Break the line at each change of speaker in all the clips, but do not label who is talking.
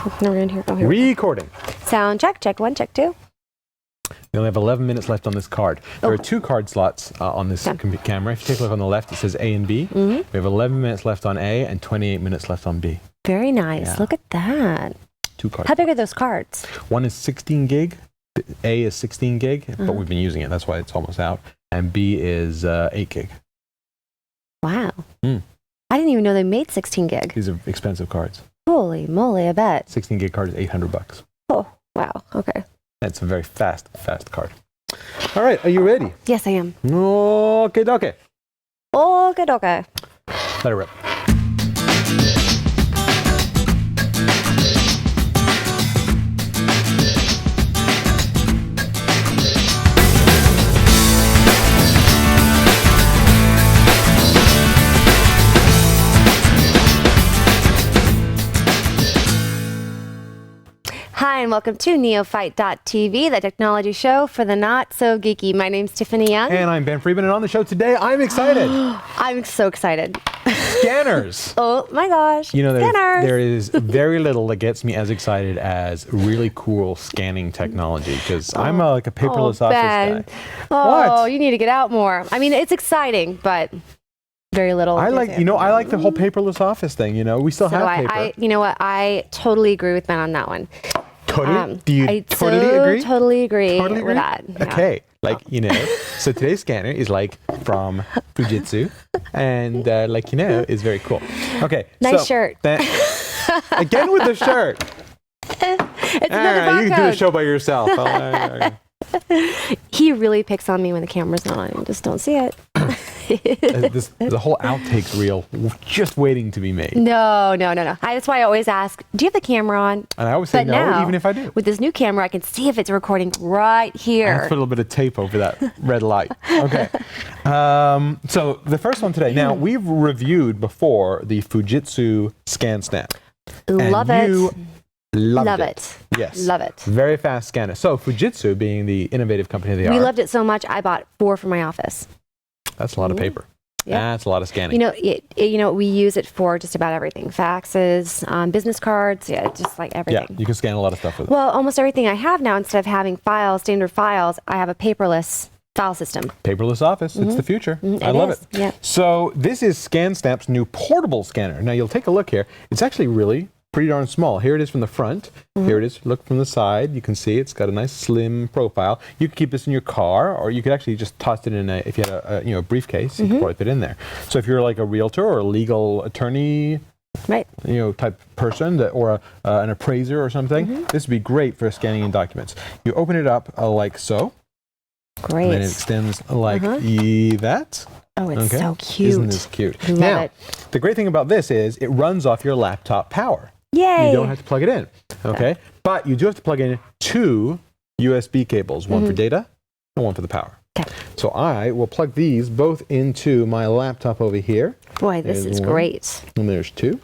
No, we're in here. Oh, here.
Recording.
Sound check. Check 1, check 2.
We only have 11 minutes left on this card. There are 2 card slots on this camera. If you take a look on the left, it says A and B. We have 11 minutes left on A and 28 minutes left on B.
Very nice.
Yeah.
Look at that.
2 cards.
How big are those cards?
One is 16 gig. A is 16 gig, but we've been using it. That's why it's almost out. And B is 8 gig.
Wow. I didn't even know they made 16 gig.
These are expensive cards.
Holy moly, I bet.
16 gig card is $800.
Oh, wow. Okay.
That's a very fast card. All right, are you ready?
Yes, I am.
Okay, dokie.
Okay.
Let it rip.
Hi, and welcome to Neophyte.tv, the technology show for the not-so-geeky. My name's Tiffany Young.
And I'm Ben Friedman, and on the show today, I'm excited.
I'm so excited.
Scanners.
Oh my gosh.
You know,
Scanners.
there is very little that gets me as excited as really cool scanning technology, because I'm like a paperless office
Ben.
guy.
Oh,
What?
you need to get out more. I mean, it's exciting, but very little.
I like the whole paperless office thing. You know, we still have paper.
You know what? I totally agree with Ben on that one.
Totally? Do you
I
totally agree?
Totally agree
Totally
with
agree?
that. Yeah.
Okay, like, you know, so today's scanner is like from Fujitsu, and like, you know, is very cool. Okay.
Nice
so
shirt.
Again with the shirt.
It's another
you can do a
barcode.
show by yourself.
He really picks on me when the camera's not on. You just don't see it.
The whole outtakes reel just waiting to be made.
No. That's why I always ask, do you have the camera on?
And I always say
But
no,
now,
even if I do.
With this new camera, I can see if it's recording right
I have to
here.
put a little bit of tape over that red light. Okay. So the first one today. Now, we've reviewed before the Fujitsu ScanSnap.
Love
and
it.
You loved
Love
it.
it.
Yes.
Love it.
Very fast scanner. So Fujitsu, being the innovative company they
We
are,
loved it so much, I bought 4 for my office.
that's a lot of paper.
Yep.
That's a lot of scanning.
You know, we use it for just about everything. Faxes, business cards, just like everything.
Yeah, you can scan a lot of stuff with it.
Well, almost everything I have now, instead of having files, standard files, I have a paperless file system.
Paperless office. It's the future. I love it.
Yeah.
So this is ScanSnap's new portable scanner. Now you'll take a look here. It's actually really pretty darn small. Here it is from the front. Here it is. Look from the side. You can see it's got a nice slim profile. You could keep this in your car, or you could actually just toss it in if you had a briefcase. You could probably fit it in there. So if you're like a realtor or a legal attorney,
Right.
type person or an appraiser or something, this would be great for scanning in documents. You open it up like so.
Great.
And then it extends like that.
Oh, it's so cute.
Isn't this cute?
Love
now,
it.
the great thing about this is it runs off your laptop power.
Yay.
You don't have to plug it in, okay? But you do have to plug in 2 USB cables, one for data and one for the power.
Okay.
So I will plug these both into my laptop over here.
Boy, this
There's
is
one.
great.
And there's 2.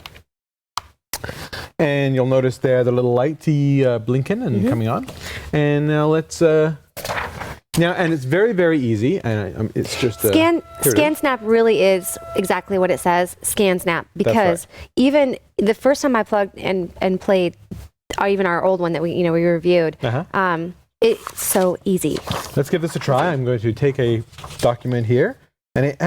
And you'll notice there the little lighty blinking and coming on. And now let's... and it's very, very easy, and it's just
ScanSnap really is exactly what it says, ScanSnap, because even the first time I plugged and played, or even our old one that we reviewed, it's so easy.
Let's give this a try. I'm going to take a document here, and it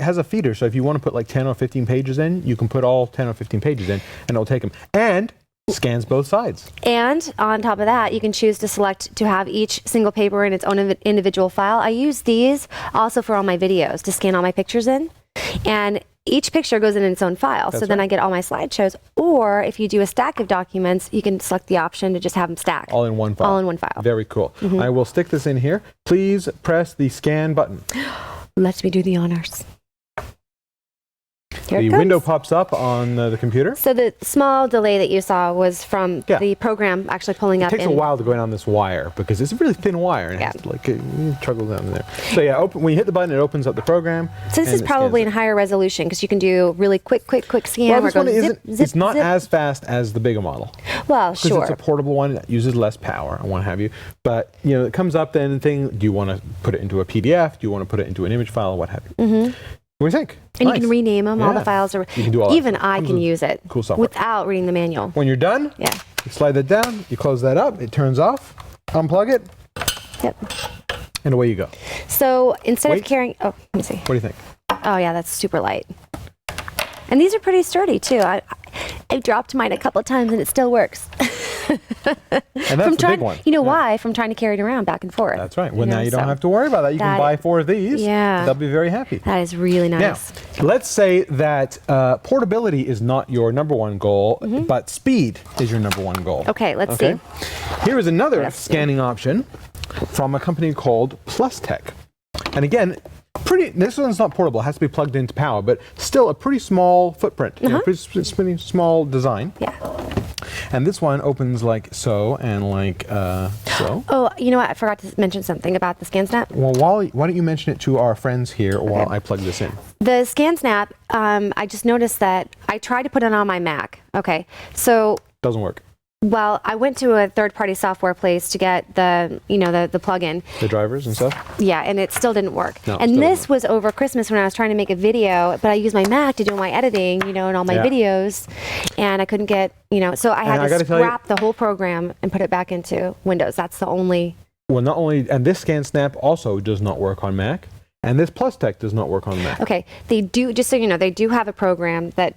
has a feeder, so if you want to put like 10 or 15 pages in, you can put all 10 or 15 pages in, and it'll take them. And scans both sides.
And on top of that, you can choose to select to have each single paper in its own individual file. I use these also for all my videos to scan all my pictures in. And each picture goes in its own file. So then I get all my slideshows. Or if you do a stack of documents, you can select the option to just have them stacked.
All in one file.
All in one file.
Very cool. I will stick this in here. Please press the scan button.
Let me do the honors. Here
The
it comes.
window pops up on the computer.
So the small delay that you saw was from the program actually pulling up.
It takes a while to go down this wire because it's a really thin wire and it has to like struggle down there. So yeah, when you hit the button, it opens up the program.
So this is probably in higher resolution because you can do really quick scan.
Well, this
or
one
go
isn't.
zip,
It's not
zip.
as fast as the bigger model.
Well,
Because
sure.
it's a portable one that uses less power and what have you. But it comes up then the thing. Do you want to put it into a PDF? Do you want to put it into an image file? What have you? What do you think?
And
Nice.
you can rename them. All the
Yeah.
files are.
You can do all that
even
stuff.
I
Comes
can
with
use it
cool software.
without reading the manual.
When you're done,
Yeah.
you slide that down, you close that up, it turns off, unplug it,
Yep.
and away you go.
So instead
Wait.
of carrying, oh, let me see.
What do you think?
Oh yeah, that's super light. And these are pretty sturdy too. I dropped mine a couple of times and it still works.
And that's the big one.
You know why? From trying to carry it around back and forth.
That's right. Well,
You
now
know,
you don't
so
have to worry about that. You can
that-
buy 4 of these.
Yeah.
They'll be very happy.
That is really
Now,
nice.
let's say that portability is not your number one goal, but speed is your number one goal.
Okay, let's see.
Here is another
else?
scanning option from a company called PlusTech. And again, this one's not portable. It has to be plugged into power, but still a pretty small footprint. You know, pretty small design.
Yeah.
And this one opens like so and like so.
Oh, you know what? I forgot to mention something about the ScanSnap.
Well, why don't you mention it to our friends here while I plug this in?
The ScanSnap, I just noticed that I tried to put it on my Mac. Okay. So,
Doesn't work.
well, I went to a third-party software place to get the plugin.
The drivers and stuff.
Yeah, and it still didn't work.
No, it
and
still
this
doesn't
was over Christmas when I was trying to make a video, but I used my Mac to do my editing, and all my
Yeah.
videos, and I couldn't get, so I
And I
had to
gotta tell you-
scrap the whole program and put it back into Windows. That's the only.
Well, not only, and this ScanSnap also does not work on Mac, and this PlusTech does not work on Mac.
Okay, they do. Just so you know, they do have a program that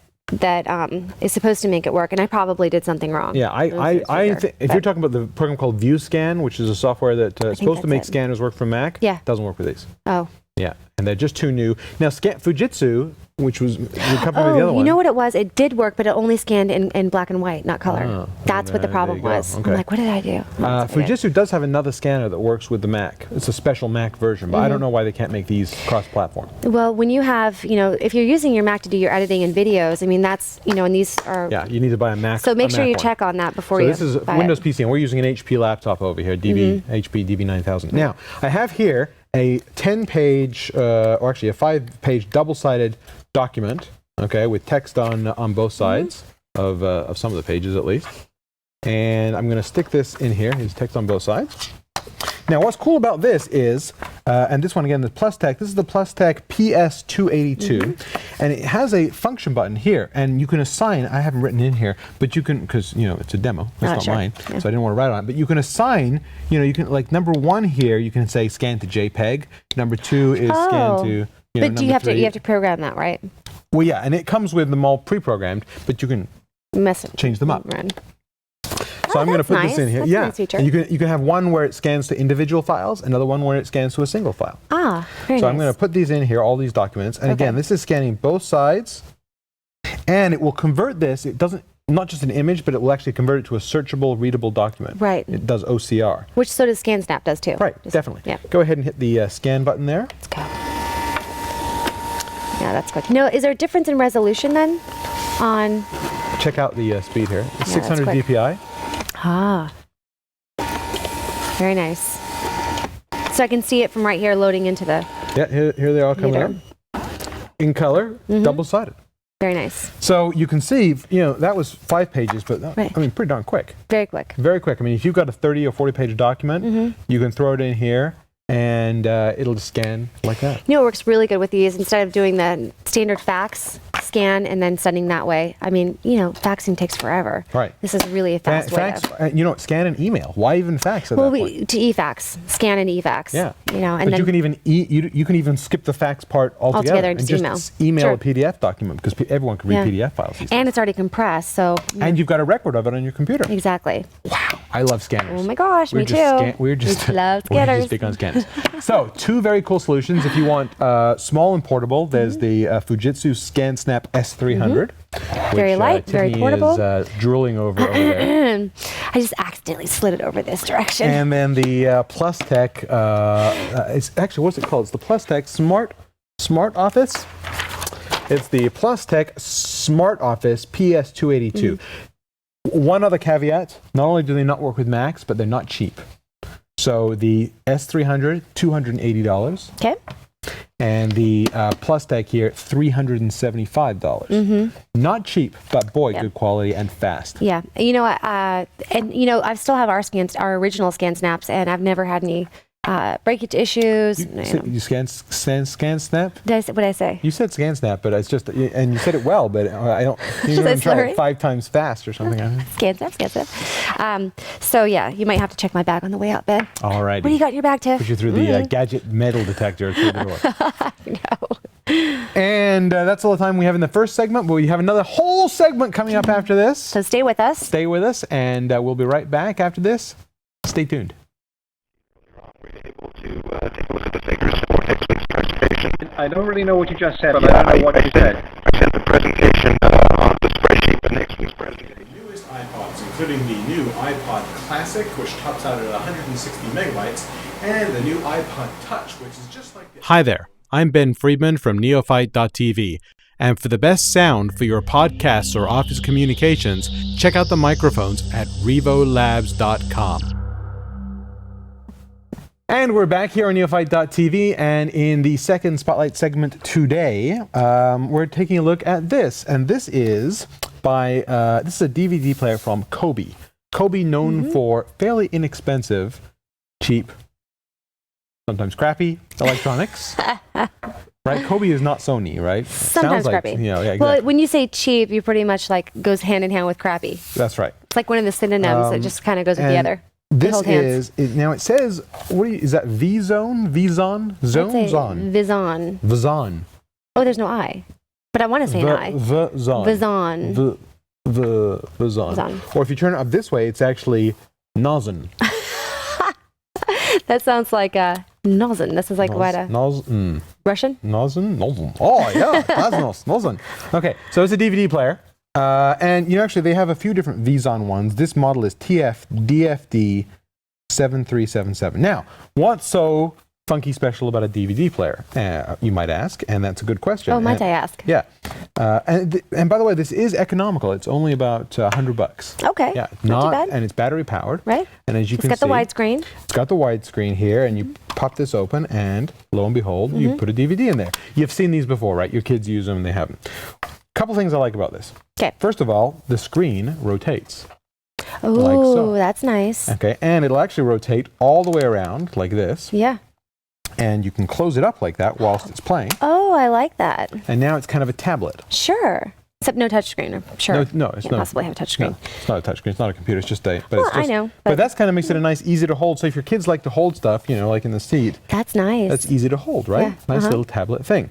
is supposed to make it work, and I probably did something wrong.
Yeah, if you're talking about the program called ViewScan, which is a software that is supposed to make
that's it.
scanners work for Mac,
Yeah.
doesn't work with these.
Oh.
Yeah, and they're just too new. Now, Fujitsu, which was the company with the other
you
one.
know what it was? It did work, but it only scanned in black and white, not color.
Oh,
That's what the
there
problem
you go.
was.
Okay.
I'm like, what did I do?
Fujitsu does have another scanner that works with the Mac. It's a special Mac version, but I
Mm-hmm.
don't know why they can't make these cross-platform.
Well, when you have, if you're using your Mac to do your editing and videos, I mean, that's, and these are.
Yeah, you need to buy a Mac.
So make
a
sure
Mac
you
one.
check on that before
So
you
this is
buy
Windows
it.
PC, and we're using an HP laptop over here, HP DB9000. Now, I have here a 10-page, or actually a 5-page double-sided document, okay, with text on both sides of some of the pages at least. And I'm going to stick this in here. There's text on both sides. Now, what's cool about this is, and this one again, the PlusTech, this is the PlusTech PS282, and it has a function button here, and you can assign, I haven't written in here, but you can, because, it's a demo, it's not
sure.
mine,
Yeah.
so I didn't want to write on it, but you can assign, you can, like, number 1 here, you can say scan to JPEG, number 2 is scan to,
But do you
number
have
3.
to program that, right?
Well, yeah, and it comes with them all pre-programmed, but you can change them up.
Run.
So I'm going to
that's
put this
nice.
in here.
That's a
Yeah,
nice feature.
and you can have one where it scans to individual files, another one where it scans to a single file.
Ah, very
So
nice.
I'm going to put these in here, all these documents, and again, this is scanning both sides, and it will convert this. It doesn't, not just an image, but it will actually convert it to a searchable, readable document.
Right.
It does OCR.
Which so does ScanSnap does too.
Right, definitely.
Yeah.
Go ahead and hit the scan button there.
Let's go. Yeah, that's good. Is there a difference in resolution then? On
Check out the speed here. It's
Yeah, that's
600
quick.
dpi.
Very nice. So I can see it from right here loading into the.
Yeah, here they are coming
Reader.
up. In color, double-sided.
Very nice.
So you can see, that was 5 pages, but
Right.
I mean, pretty darn quick.
Very quick.
Very quick. I mean, if you've got a 30 or 40-page document, you can throw it in here, and it'll just scan like that.
It works really good with these. Instead of doing the standard fax scan and then sending that way. I mean, faxing takes forever.
Right.
This is really a fast way.
Fax, scan and email. Why even fax at that point?
To e-fax, scan and e-fax.
Yeah.
And
But
then
you can even you can even skip the fax part altogether
and just
email
Sure.
a PDF document, because everyone can read PDF files these days.
and it's already compressed, so
And you've got a record of it on your computer.
exactly.
Wow, I love scanners.
Oh my gosh, me too.
We're just
We love
we're
scanners.
just big on scanners. So 2 very cool solutions. If you want small and portable, there's the Fujitsu ScanSnap S300.
Very
which,
light, very
Tiffany
portable.
is drooling over there.
I just accidentally slid it over this direction.
And then the PlusTech, it's actually, what's it called? It's the PlusTech Smart Office. It's the PlusTech Smart Office PS282. One other caveat, not only do they not work with Macs, but they're not cheap. So the S300, $280.
Okay.
And the PlusTech here, $375. Not cheap, but boy, good quality and fast.
Yeah. I still have our original ScanSnaps, and I've never had any breakage issues.
You scan snap?
What did I say?
You said scan snap, but it's just, and you said it well, but I don't. You
Was I
can try
slurring?
it 5 times fast or something.
Scan snap. So yeah, you might have to check my bag on the way out, babe.
All right.
What do you got in your bag, Tiff?
Put you through the gadget metal detector through the door.
No.
And that's all the time we have in the first segment, but we have another whole segment coming up after this.
So stay with us.
Stay with us, and we'll be right back after this. Stay tuned.
Able to take a look at the figures for next week's presentation.
I don't really know what you just said, but I don't know what you said.
I sent the presentation on the spreadsheet for next week's presentation.
The newest iPods, including the new iPod Classic, which tops out at 160 megabytes, and the new iPod Touch, which is just like this. Hi there, I'm Ben Friedman from Neophyte.tv, and for the best sound for your podcasts or office communications, check out the microphones at revolabs.com. And we're back here on Neophyte.tv, and in the second Spotlight segment today, we're taking a look at this. And this is by, this is a DVD player from Coby. Coby, known for fairly inexpensive, cheap, sometimes crappy electronics. Right? Coby is not Sony, right?
Sometimes crappy.
Yeah, exactly.
Well, when you say cheap, you pretty much like goes hand in hand with crappy.
That's right.
It's like one of the synonyms that just kind of goes with the other.
This
hold hands.
is now it says, is that V-Zone? V-Zone? Zone? Zon?
Vizon.
Vizon.
Oh, there's no I. But I want to say an I.
Vizon.
Vizon.
Vizon.
Vizon.
Or if you turn it up this way, it's actually Nozin.
That sounds like Nozin. This is like what? Russian?
Nozin? Nozin. Oh, yeah. Nozin. Nozin. Okay, so it's a DVD player. And, actually, they have a few different Vizon ones. This model is TF-DFD 7377. Now, what's so funky special about a DVD player, you might ask, and that's a good question.
Oh, might I ask?
Yeah. And by the way, this is economical. It's only about $100.
Okay.
Yeah,
not too bad.
And it's battery powered.
Right.
And as you can see,
it's got the widescreen.
It's got the widescreen here, and you pop this open, and lo and behold, you put a DVD in there. You've seen these before, right? Your kids use them, and they haven't. Couple things I like about this.
Okay.
First of all, the screen rotates.
Oh,
like so.
That's nice.
Okay, and it'll actually rotate all the way around like this.
Yeah.
And you can close it up like that whilst it's playing.
Oh, I like that.
And now it's kind of a tablet.
Except no touchscreen, I'm sure.
No, it's
Can't
not.
possibly have a touchscreen.
No, it's not a touchscreen. It's not a computer. It's just a. But
Well,
it's just,
I know,
But
but-
that's kind of makes it a nice, easy to hold. So if your kids like to hold stuff, like in the seat,
That's nice.
that's easy to hold, right?
Yeah,
Nice little tablet thing.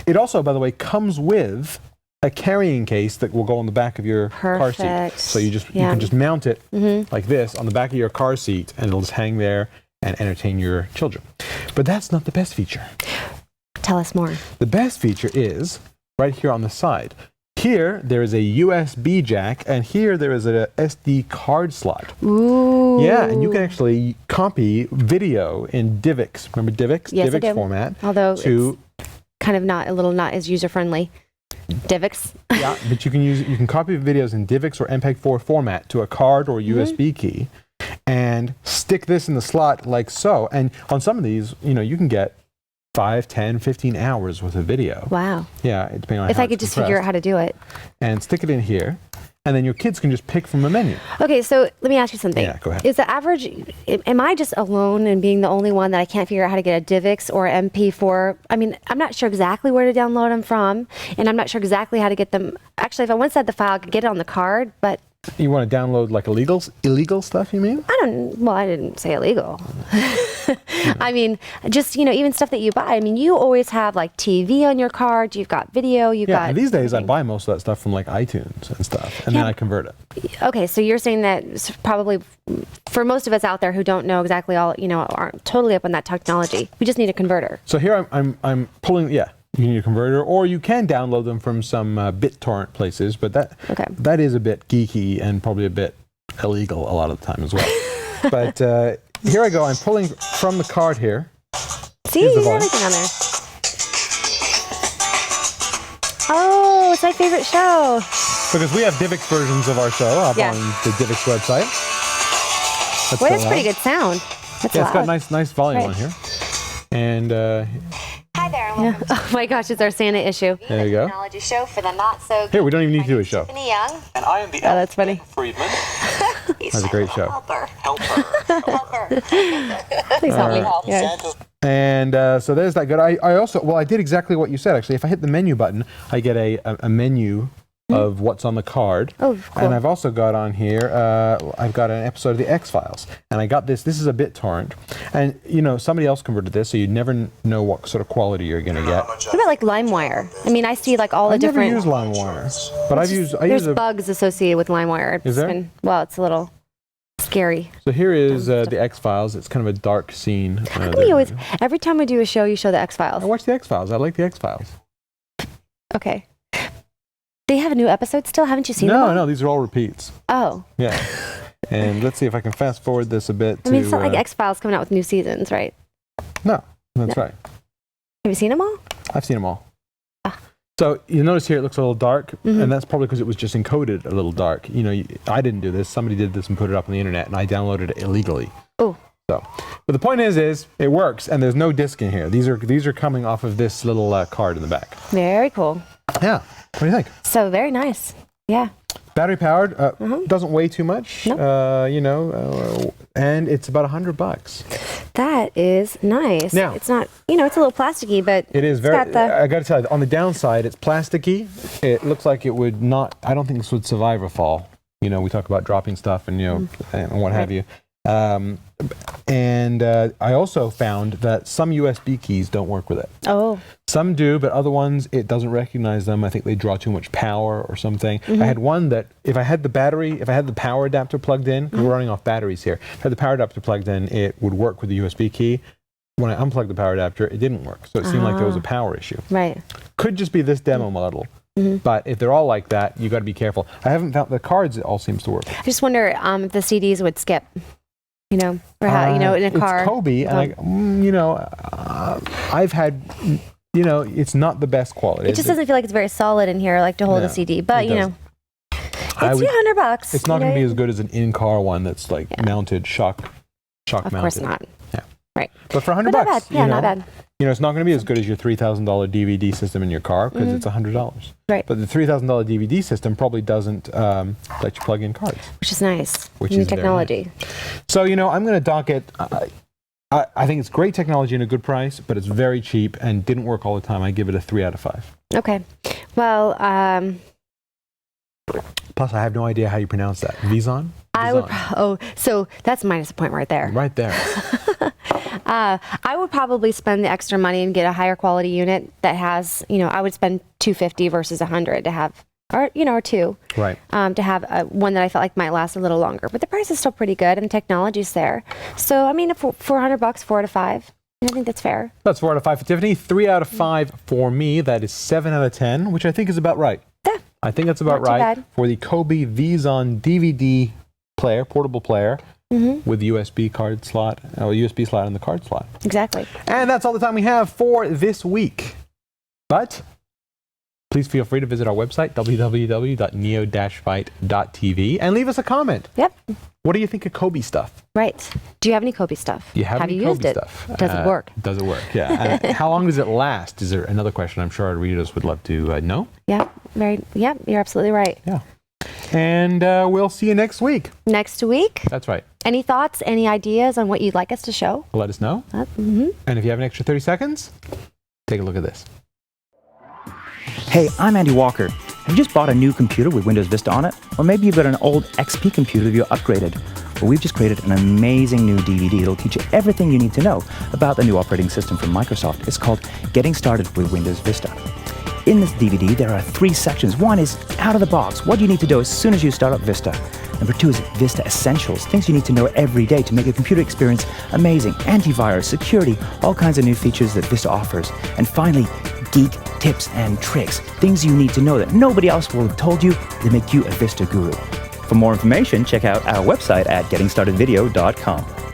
It also, by the way, comes with a carrying case that will go on the back of your car seat.
Perfect.
So you
Yeah.
can just mount it like this on the back of your car seat, and it'll just hang there and entertain your children. But that's not the best feature.
Tell us more.
The best feature is right here on the side. Here there is a USB jack, and here there is a SD card slot.
Ooh.
Yeah, and you can actually copy video in DivX. Remember DivX?
Yes, I
DivX
do.
format.
Although
to
it's kind of not as user friendly. DivX.
Yeah, but you can copy videos in DivX or MPEG-4 format to a card or USB key, and stick this in the slot like so. And on some of these, you can get 5, 10, 15 hours worth of video.
Wow.
Yeah, depending on
If
how
I could
it's
just figure out how to do it.
and stick it in here, and then your kids can just pick from a menu.
Okay, so let me ask you something.
Yeah, go ahead.
Is the average, am I just alone in being the only one that I can't figure out how to get a DivX or MP4? I mean, I'm not sure exactly where to download them from, and I'm not sure exactly how to get them. Actually, if I once had the file, I could get it on the card, but
You want to download like illegal stuff, you mean?
I didn't say illegal. I mean, just, even stuff that you buy. I mean, you always have like TV on your card, you've got video, you've
Yeah,
got.
and these days I
everything.
buy most of that stuff from like iTunes and stuff, and
Yeah.
then I convert it.
Okay, so you're saying that probably for most of us out there who don't know exactly all, aren't totally up on that technology, we just need a converter.
So here I'm pulling, you need a converter, or you can download them from some BitTorrent places, but that is a bit geeky and probably a bit illegal a lot of the time as well. But here I go. I'm pulling from the card here.
See,
Here's the
you got
volume.
everything on there. Oh, it's my favorite show.
Because we have DivX versions of our show up
Yeah.
on the DivX website. That's
Well,
going
that's pretty
on.
good sound. That's
Yeah, it's got
loud.
nice volume
Right.
on here. And
Hi there, and
Yeah.
welcome to
Oh my gosh, it's our Santa issue.
there you go.
Technology Show for the not so.
Here, we don't even need to do a show.
Tiffany Young.
And I am the
Oh, that's funny.
Friedman.
That's a great show.
Helper.
Helper.
Help her.
Please help me. Yeah.
And so there's that good. I also, well, I did exactly what you said, actually. If I hit the menu button, I get a menu of what's on the card.
Oh, cool.
And I've also got on here, I've got an episode of the X-Files. And I got this is a BitTorrent. And, you know, somebody else converted this, so you never know what sort of quality you're going to get.
What about like LimeWire? I mean, I see like all the
I've never
different.
used LimeWire, but I use
There's
a...
bugs associated with LimeWire.
Is there?
Well, it's a little scary.
So here is the X-Files. It's kind of a dark scene.
How come you always, every time we do a show, you show the X-Files?
I watch the X-Files. I like the X-Files.
Okay. They have a new episode still? Haven't you seen them?
No, these are all repeats.
Oh.
Yeah. And let's see if I can fast forward this a bit.
I mean, it's not like X-Files coming out with new seasons, right?
No, that's right.
Have you seen them all?
I've seen them all.
Ah.
So you notice here it looks a little dark, and that's probably because it was just encoded a little dark. You know, I didn't do this. Somebody did this and put it up on the internet, and I downloaded it illegally.
Oh.
So, but the point is it works, and there's no disc in here. These are coming off of this little card in the back.
Very cool.
Yeah. What do you think?
So very nice. Yeah.
Battery powered, doesn't weigh too much,
Nope.
you know, and it's about $100.
That is nice.
Now-
It's not, you know, it's a little plasticky, but
It is
it's
very,
got the,
I got to tell you, on the downside, it's plasticky. It looks like it would not, I don't think this would survive a fall. You know, we talk about dropping stuff and, you know, and what have you. And I also found that some USB keys don't work with it.
oh,
Some do, but other ones, it doesn't recognize them. I think they draw too much power or something. I had one that if I had the power adapter plugged in, 'cause we're running off batteries here, if I had the power adapter plugged in, it would work with the USB key. When I unplugged the power adapter, it didn't work. So it seemed like there was a power issue.
right.
Could just be this demo model. But if they're all like that, you got to be careful. I haven't found the cards, it all seems to work.
I just wonder if the CDs would skip, you know, or how, you know, in a car.
It's Coby, and you know, I've had, you know, it's not the best quality.
It just doesn't feel like it's very solid in here, like to hold
No,
a CD. But,
it
you know,
I
it's
would-
$100.
It's not
you
going to
know?
be as good as an in-car one that's like mounted, shock
Of
mounted.
course not.
Yeah.
Right.
But for $100,
But not bad. Yeah,
you know,
not bad.
You know, it's not going to be as good as your $3,000 DVD system in your car because it's $100.
Right.
But the $3,000 DVD system probably doesn't let you plug in cards.
Which is nice.
Which
New
is very
technology.
So, you know, I'm going to dock it. I think it's great technology and a good price, but it's very cheap and didn't work all the time. I give it a 3 out of 5.
Okay. Well,
Plus, I have no idea how you pronounce that. Vizon?
so that's minus a point right there.
Right there.
I would probably spend the extra money and get a higher quality unit that has, you know, I would spend $250 versus $100 to have, or you know, or two,
Right.
to have one that I felt like might last a little longer. But the price is still pretty good, and the technology's there. So I mean, if $400, 4 out of 5. I think that's fair.
That's 4 out of 5 for Tiffany. 3 out of 5 for me. That is 7 out of 10, which I think is about right.
Yeah.
I think that's about
Not too
right
bad.
for the Coby Vizon DVD player, portable player, with USB card slot, USB slot and the card slot.
Exactly.
And that's all the time we have for this week. But please feel free to visit our website, www.neo-fight.tv, and leave us a comment.
Yep.
What do you think of Coby stuff?
Right. Do you have any Coby stuff?
Do you have any
you used
Coby
it?
stuff?
Does it work?
Does it work? Yeah. And how long does it last? Is there another question I'm sure our readers would love to know?
Yeah. Yeah. You're absolutely right.
Yeah. And we'll see you next week.
Next week.
That's right.
Any thoughts? Any ideas on what you'd like us to show?
Let us know. And if you have an extra 30 seconds, take a look at this.
Hey, I'm Andy Walker. Have you just bought a new computer with Windows Vista on it? Or maybe you've got an old XP computer that you're upgraded. Well, we've just created an amazing new DVD that'll teach you everything you need to know about the new operating system from Microsoft. It's called Getting Started with Windows Vista. In this DVD, there are 3 sections. One is out of the box, what you need to do as soon as you start up Vista. Number 2 is Vista Essentials, things you need to know every day to make your computer experience amazing. Antivirus, security, all kinds of new features that Vista offers. And finally, Geek Tips and Tricks, things you need to know that nobody else will have told you that make you a Vista guru. For more information, check out our website at gettingstartedvideo.com.